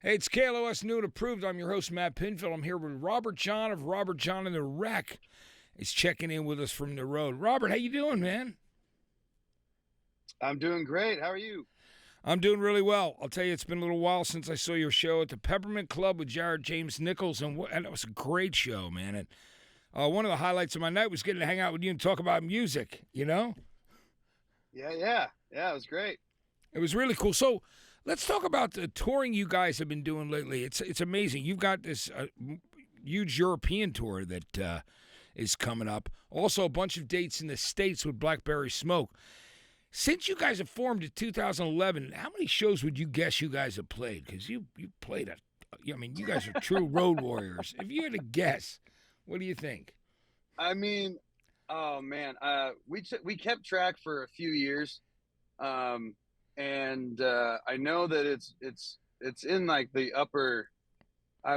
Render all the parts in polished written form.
Hey, it's KLOS New and Approved. I'm your host, Matt Pinfield. I'm here with Robert Jon of Robert Jon The Wreck. He's checking in with us from the road. Robert, how you doing, man? I'm doing great. How are you? I'm doing really well. I'll tell you, it's been a little while since I saw your show at the Peppermint Club with Jared James Nichols, and it was a great show, man. And one of the highlights of my night was getting to hang out with you and talk about music, you know? Yeah. It was great. It was really cool. So let's talk about the touring you guys have been doing lately. It's amazing. You've got this huge European tour that is coming up. Also, a bunch of dates in the States with Blackberry Smoke. Since you guys have formed in 2011, how many shows would you guess you guys have played? Because you played you guys are true road warriors. If you had to guess, what do you think? I mean, oh man, we kept track for a few years, and I know that it's in like the upper. I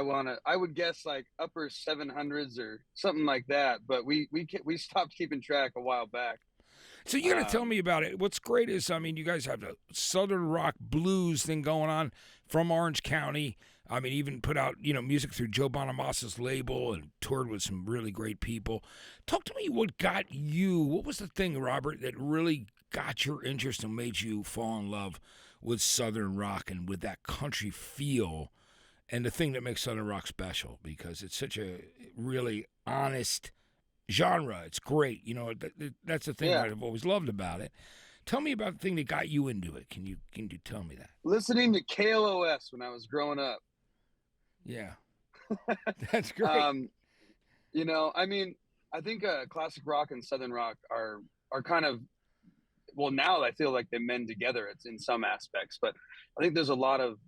would guess like upper 700s or something like that. But we stopped keeping track a while back. So you got to tell me about it. What's great is, you guys have the Southern rock blues thing going on from Orange County. Even put out, music through Joe Bonamassa's label and toured with some really great people. Talk to me what was the thing, Robert, that really got your interest and made you fall in love with Southern rock and with that country feel and the thing that makes Southern rock special, because it's such a really honest genre. It's great. That's the thing Yeah, I've always loved about it. Tell me about the thing that got you into it. Can you tell me that? listening to KLOS when I was growing up. Yeah, that's great. Um, I think classic rock and southern rock are kind of, well, now I feel like they mend together. It's in some aspects, but I think there's a lot of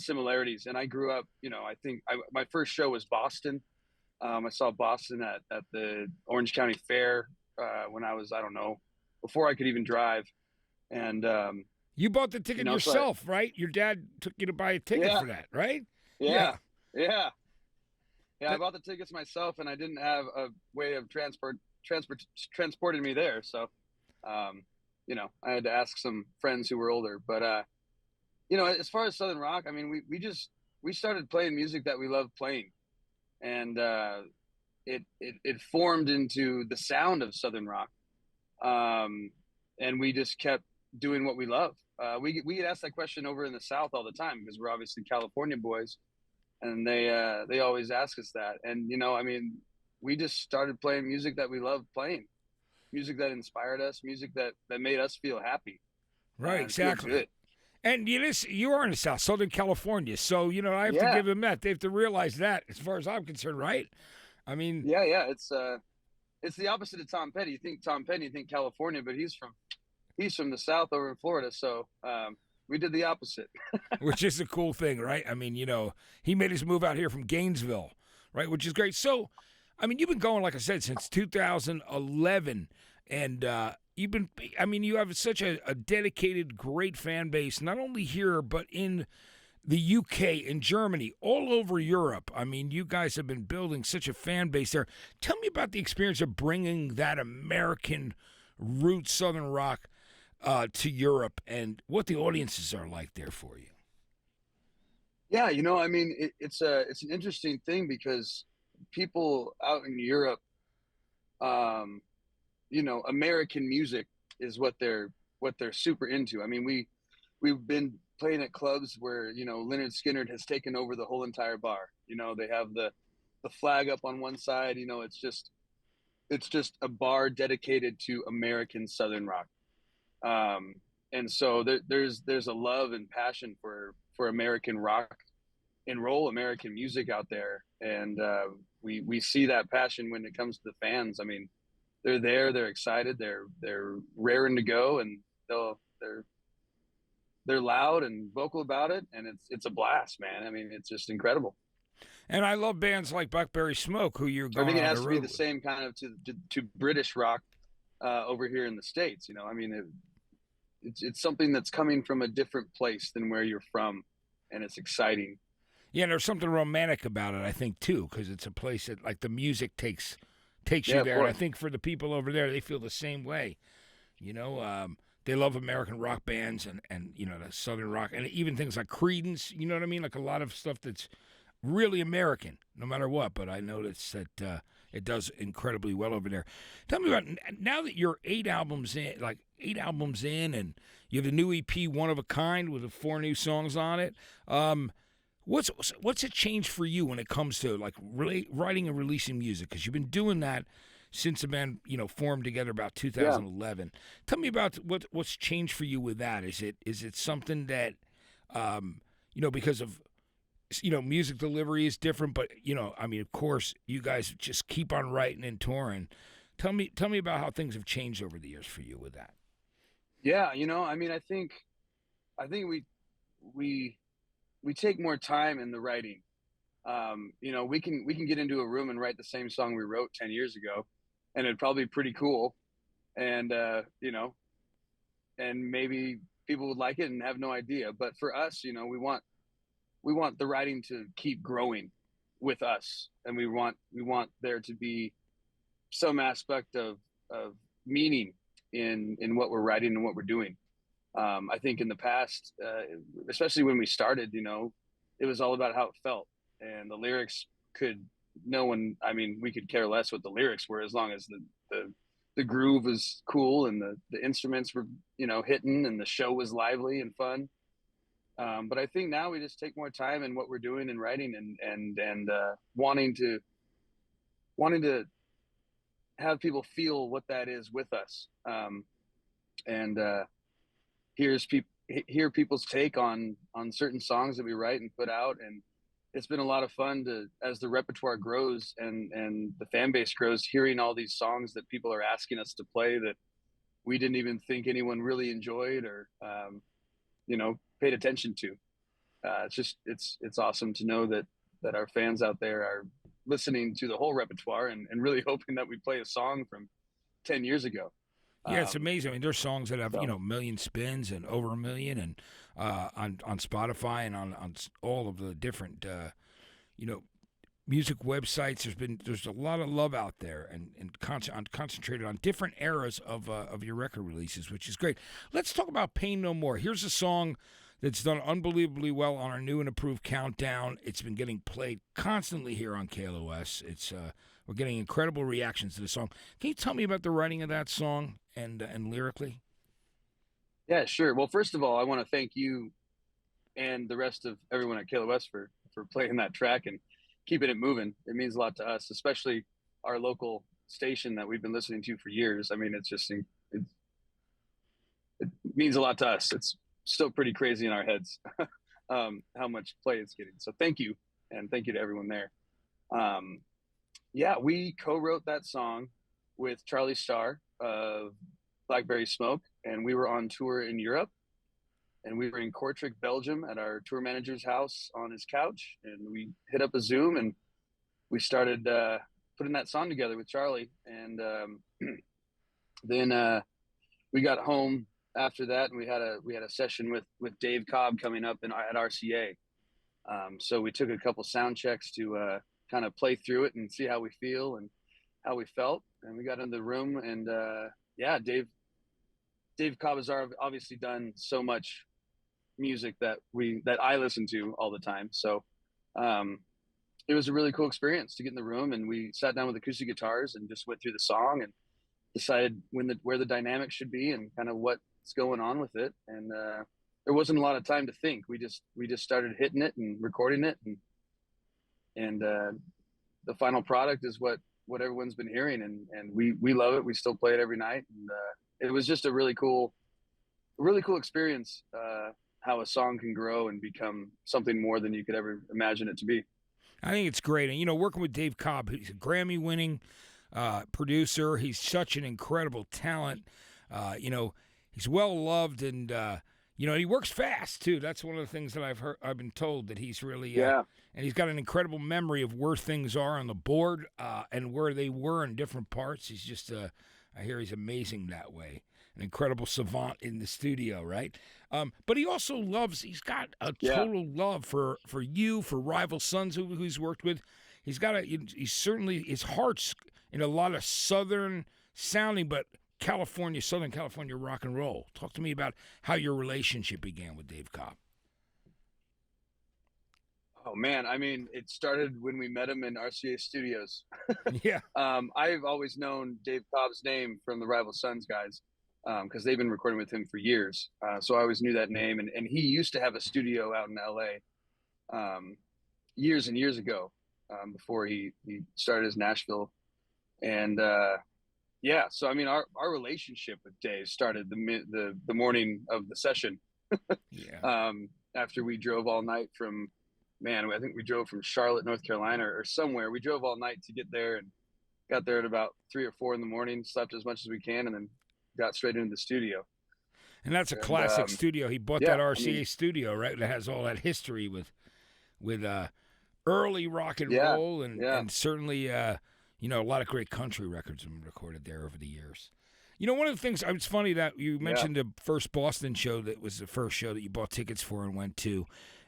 similarities. And I grew up, my first show was Boston. I saw Boston at the Orange County Fair when I was, I don't know, before I could even drive. And You bought the ticket so yourself, right? Your dad took you to buy a ticket yeah, for that, right? Yeah. yeah, yeah, yeah. I That, bought the tickets myself, and I didn't have a way of transporting me there. So, um, I had to ask some friends who were older. But as far as southern rock, we started playing music that we loved playing, and it formed into the sound of southern rock. And we just kept doing what we love. We get asked that question over in the South all the time because we're obviously California boys, and they always ask us that. And we just started playing music that we loved playing, music that inspired us, music that made us feel happy right, and feel exactly. good. And you are in the South, Southern California. So, I have to Yeah, give them that. They have to realize that, as far as I'm concerned, right? I mean, yeah. It's the opposite of Tom Petty. You think Tom Petty, you think California, but he's from the South over in Florida. So we did the opposite. which is a cool thing, right? He made his move out here from Gainesville, right? Which is great. So, you've been going, like I said, since 2011, and you have such a dedicated, great fan base, not only here, but in the UK, in Germany, all over Europe. You guys have been building such a fan base there. Tell me about the experience of bringing that American root Southern rock to Europe and what the audiences are like there for you. Yeah, it's an interesting thing because people out in Europe, um, American music is what they're super into. We've been playing at clubs where Leonard Skinner has taken over the whole entire bar. They have the flag up on one side. It's just a bar dedicated to American Southern rock. Um, and so there's a love and passion for American rock and roll, American music out there, and we see that passion when it comes to the fans. They're there, they're excited, they're raring to go, and they're loud and vocal about it, and it's a blast, man. It's just incredible. And I love bands like Blackberry Smoke, who you're I going think it on the has to be road the with. same kind of to British rock over here in the States. It's something that's coming from a different place than where you're from, and it's exciting. Yeah, and there's something romantic about it, I think, too, because it's a place that, like, the music takes Yeah, you of there, and I course. think for the people over there, they feel the same way. You know, they love American rock bands and the Southern rock, and even things like Creedence. You know what I mean? Like a lot of stuff that's really American, no matter what. But I noticed that it does incredibly well over there. Tell me about now that you're 8 albums in, and you have the new EP, One of a Kind, with the 4 new songs on it. What's it changed for you when it comes to like really writing and releasing music? Because you've been doing that since the band formed together about 2011. Yeah. Tell me about what's changed for you with that. Is it something that because of music delivery is different, but of course you guys just keep on writing and touring. Tell me about how things have changed over the years for you with that. Yeah, I think we take more time in the writing. We can get into a room and write the same song we wrote 10 years ago, and it'd probably be pretty cool. And, and maybe people would like it and have no idea. But for us, we want the writing to keep growing with us. And we want there to be some aspect of meaning in what we're writing and what we're doing. I think in the past, especially when we started, it was all about how it felt, and the lyrics we could care less what the lyrics were, as long as the groove was cool and the instruments were, hitting, and the show was lively and fun. But I think now we just take more time in what we're doing and writing and wanting to have people feel what that is with us. Hear people's take on certain songs that we write and put out. And it's been a lot of fun as the repertoire grows and the fan base grows, hearing all these songs that people are asking us to play that we didn't even think anyone really enjoyed or, paid attention to. It's awesome to know that our fans out there are listening to the whole repertoire and really hoping that we play a song from 10 years ago. Yeah, it's amazing. I mean, there's songs that have million spins and over 1 million, and on Spotify and on all of the different music websites. There's a lot of love out there and concentrated on different eras of your record releases, which is great. Let's talk about Pain No More. Here's a song that's done unbelievably well on our new and improved countdown. It's been getting played constantly here on KLOS. We're getting incredible reactions to the song. Can you tell me about the writing of that song and lyrically? Yeah, sure. Well, first of all, I want to thank you and the rest of everyone at KLOS for playing that track and keeping it moving. It means a lot to us, especially our local station that we've been listening to for years. I mean, it means a lot to us. It's still pretty crazy in our heads how much play it's getting. So thank you, and thank you to everyone there. We co-wrote that song with Charlie Starr of Blackberry Smoke, and we were on tour in Europe, and we were in Kortrijk, Belgium at our tour manager's house on his couch, and we hit up a Zoom and we started putting that song together with Charlie. And then we got home after that, and we had a session with Dave Cobb coming up at RCA. So we took a couple sound checks to kind of play through it and see how we feel and how we felt. And we got in the room, and Dave Cobb has obviously done so much music that I listen to all the time. So it was a really cool experience to get in the room, and we sat down with acoustic guitars and just went through the song and decided where the dynamic should be and kind of what's going on with it. And there wasn't a lot of time to think. We just started hitting it and recording it, and the final product is what everyone's been hearing, and we love it. We still play it every night, and it was just a really cool experience, how a song can grow and become something more than you could ever imagine it to be. I think it's great. And, working with Dave Cobb, he's a Grammy-winning producer. He's such an incredible talent. He's well-loved, and, he works fast, too. That's one of the things that I've been told, that he's really and he's got an incredible memory of where things are on the board and where they were in different parts. He's just, I hear he's amazing that way. An incredible savant in the studio, right? But he also he's got a total love for you, for Rival Sons, who he's worked with. He's certainly, his heart's in a lot of Southern sounding, but California, Southern California rock and roll. Talk to me about how your relationship began with Dave Cobb. Oh man, I mean, it started when we met him in RCA Studios. Yeah. I've always known Dave Cobb's name from the Rival Sons guys, because they've been recording with him for years. So I always knew that name, and he used to have a studio out in LA, years and years ago, before he started his Nashville. And yeah, so I mean, our relationship with Dave started the morning of the session. Yeah. After we drove all night from, man, I think we drove from Charlotte, North Carolina, or somewhere. We drove all night to get there, and got there at about 3 or 4 in the morning, slept as much as we can, and then got straight into the studio. And that's a classic studio. He bought that RCA studio, right? That has all that history with early rock and roll, and certainly you know, a lot of great country records have been recorded there over the years. You know, one of the things, it's funny that you mentioned the first Boston show that was the first show that you bought tickets for and went to.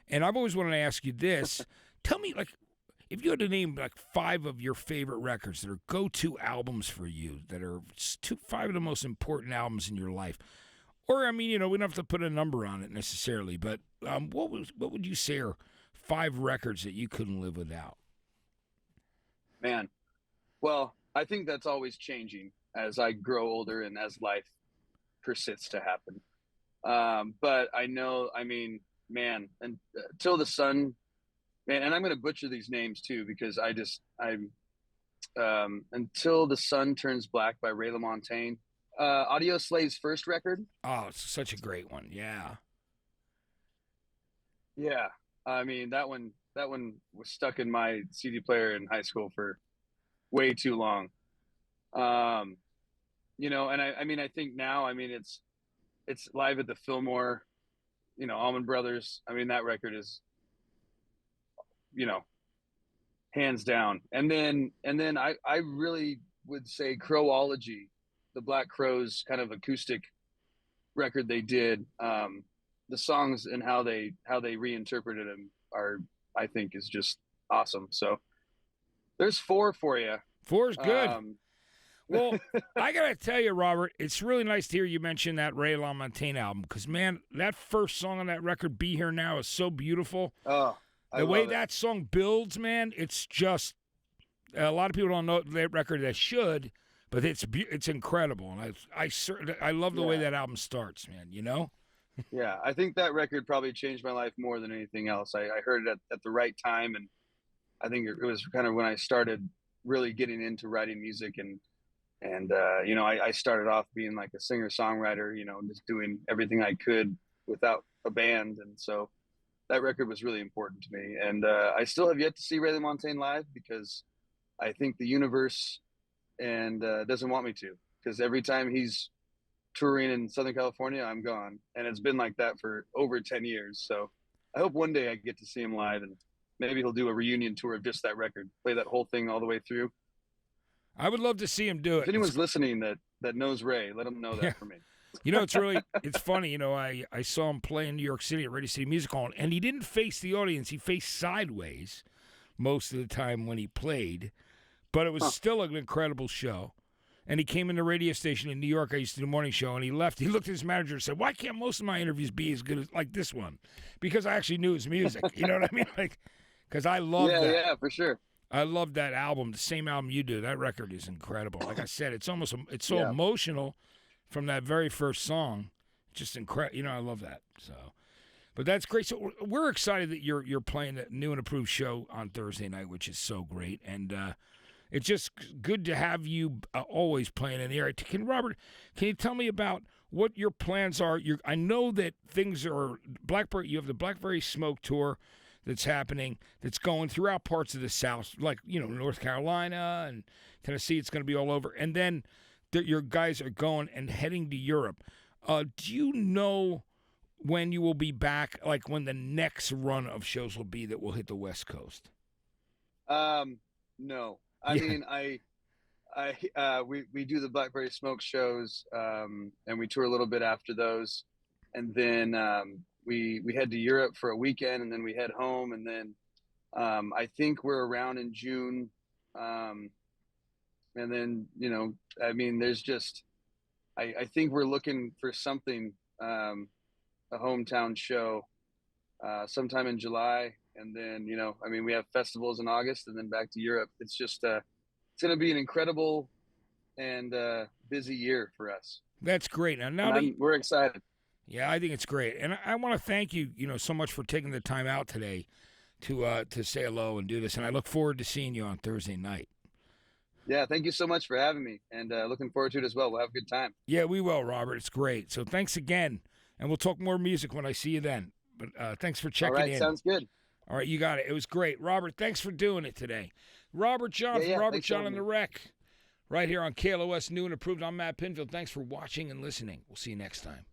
And I've always wanted to ask you this. Tell me, like, if you had to name, like, 5 of your favorite records that are go-to albums for you, that are 5 of the most important albums in your life. Or, I mean, you know, we don't have to put a number on it necessarily, but what would you say are 5 records that you couldn't live without? Man, well, I think that's always changing as I grow older and as life persists to happen. But I know, I mean, man, and Till the Sun, man, and I'm going to butcher these names too, because Until the Sun Turns Black by Ray LaMontagne, Audio Slave's first record. Oh, it's such a great one. Yeah. Yeah. I mean, that one was stuck in my CD player in high school for way too long. You know, and I mean, I think now, I mean, it's Live at the Fillmore, you know, Allman Brothers. I mean, that record is, you know, hands down. And then I really would say Crowology, the Black Crowes kind of acoustic record they did. The songs and how they reinterpreted them are, I think, is just awesome. So there's 4 for you. 4 is good. Well, I got to tell you, Robert, it's really nice to hear you mention that Ray LaMontagne album, because, man, that first song on that record, Be Here Now, is so beautiful. Oh, the way that song builds, man, it's just, a lot of people don't know that record that should, but it's incredible. And I love the way that album starts, man, you know? Yeah, I think that record probably changed my life more than anything else. I heard it at the right time, and I think it was kind of when I started really getting into writing music, and you know, I started off being like a singer-songwriter, you know, just doing everything I could without a band, and so that record was really important to me. And I still have yet to see Ray LaMontagne live, because I think the universe doesn't want me to, because every time he's touring in Southern California, I'm gone, and it's been like that for over 10 years. So I hope one day I get to see him live, and maybe he'll do a reunion tour of just that record, play that whole thing all the way through. I would love to see him do it. If anyone's listening that knows Ray, let them know that for me. You know, it's funny, you know, I saw him play in New York City at Radio City Music Hall, and he didn't face the audience. He faced sideways most of the time when he played, but it was still an incredible show. And he came in the radio station in New York. I used to do a morning show, and he left. He looked at his manager and said, "Why can't most of my interviews be as good as like this one?" Because I actually knew his music. You know what I mean? Like, because I love that. Yeah, for sure. I love that album, the same album you do. That record is incredible. Like I said, it's so emotional from that very first song. Just incredible. You know, I love that. So, but that's great. So we're excited that you're playing that new and approved show on Thursday night, which is so great. And it's just good to have you always playing in the area. Robert, can you tell me about what your plans are? I know that things are Blackberry. You have the Blackberry Smoke Tour that's happening, that's going throughout parts of the South, like, you know, North Carolina and Tennessee. It's going to be all over. And then your guys are going and heading to Europe. Do you know when you will be back, like when the next run of shows will be that will hit the West Coast? No. I mean, we do the Blackberry Smoke shows, and we tour a little bit after those, and then we head to Europe for a weekend, and then we head home, and then I think we're around in June, and then, you know, I mean, there's just I think we're looking for something, a hometown show, sometime in July. And then, I mean, we have festivals in August and then back to Europe. It's just, it's going to be an incredible and busy year for us. That's great. Now And we're excited. yeah, I think it's great. And I want to thank you, so much for taking the time out today to say hello and do this. And I look forward to seeing you on Thursday night. Yeah, thank you so much for having me, and looking forward to it as well. We'll have a good time. Yeah, we will, Robert. It's great. So thanks again, and we'll talk more music when I see you then. But thanks for checking in. All right, sounds good. All right, you got it. It was great. Robert, thanks for doing it today. Robert Jon from Robert Jon and The Wreck, right here on KLOS New and Approved. I'm Matt Pinfield. Thanks for watching and listening. We'll see you next time.